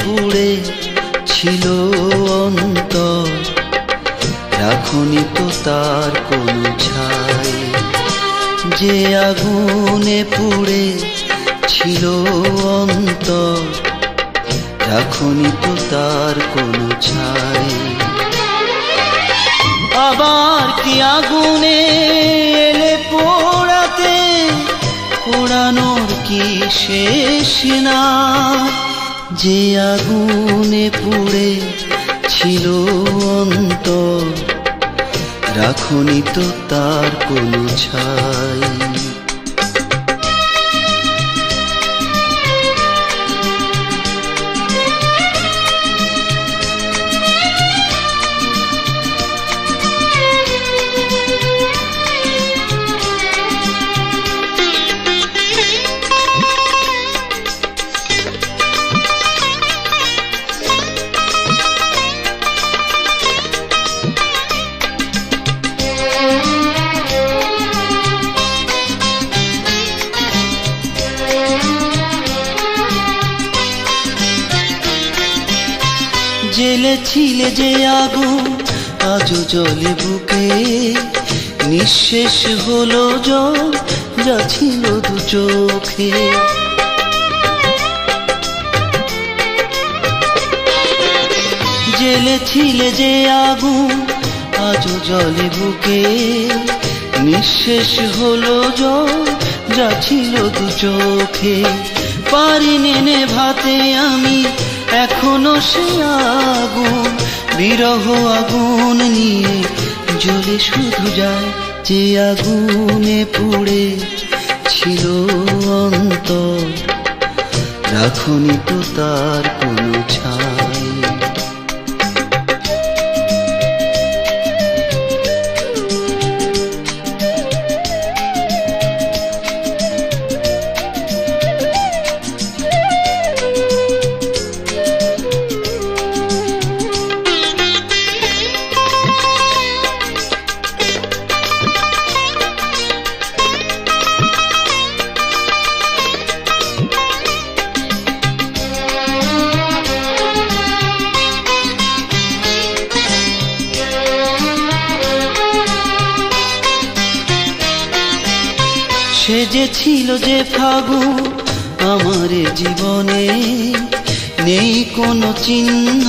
পুড়ে ছিল অন্তর, রাখনি তো তার কোনো ছাই। যে আগুনে পুড়ে ছিল অন্তর, রাখনি তো তার কোনো ছাই। আবার কি আগুনে এলে পোড়াতে, পোড়ানোর কি শেষ না? যে আগুনে পুড়ে ছিল অন্তর, রাখনি তো তার কোনো ছাই। জ্বেলেছিলে যে আগুন আজও জ্বলে বুকে, নিঃশেষ হলো জল যা ছিল দু চোখে। জ্বেলেছিলে যে আগুন আজও জ্বলে বুকে, নিঃশেষ হলো জল যা ছিল দু চোখে। পারিনি নেভাতে আমি এখনো সে আগুন, বিরহ আগুন নিয়ে জ্বলে শুধু যায়। যে আগুনে পুড়ে ছিল অন্তর, রাখনি তো তার কোনো ছাই। সে যে ছিল যে ফাগুন আমার জীবনে, নেই কোনো চিহ্ন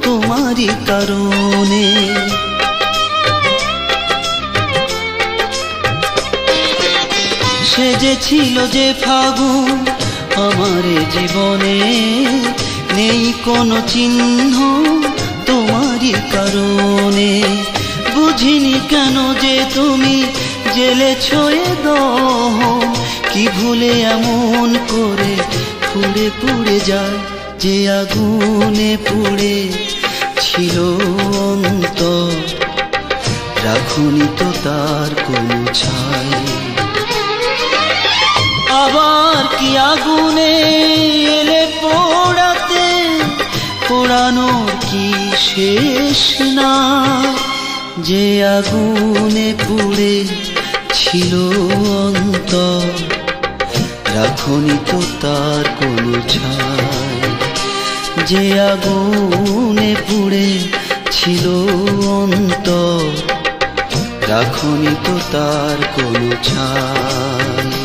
তোমারই কারণে। সে যে ছিল যে ফাগুন আমার জীবনে, নেই কোনো চিহ্ন তোমারই কারণে। বুঝিনি কেন যে তুমি জ্বেলেছ এ দহন, কি ভুলে এমন করে পুড়ে পুড়ে যায়। যে আগুনে পুড়ে ছিল অন্তর, রাখনি তো তার কোনো ছাই। আবার কি আগুনে এলে পোড়াতে, পোড়ানোর কি শেষ না? যে আগুনে পুড়ে ছিল অন্তর, রাখনি তো তার কোনো ছাই। যে আগুনে পুড়ে ছিল অন্তর, রাখনি তো তার কোনো ছাই।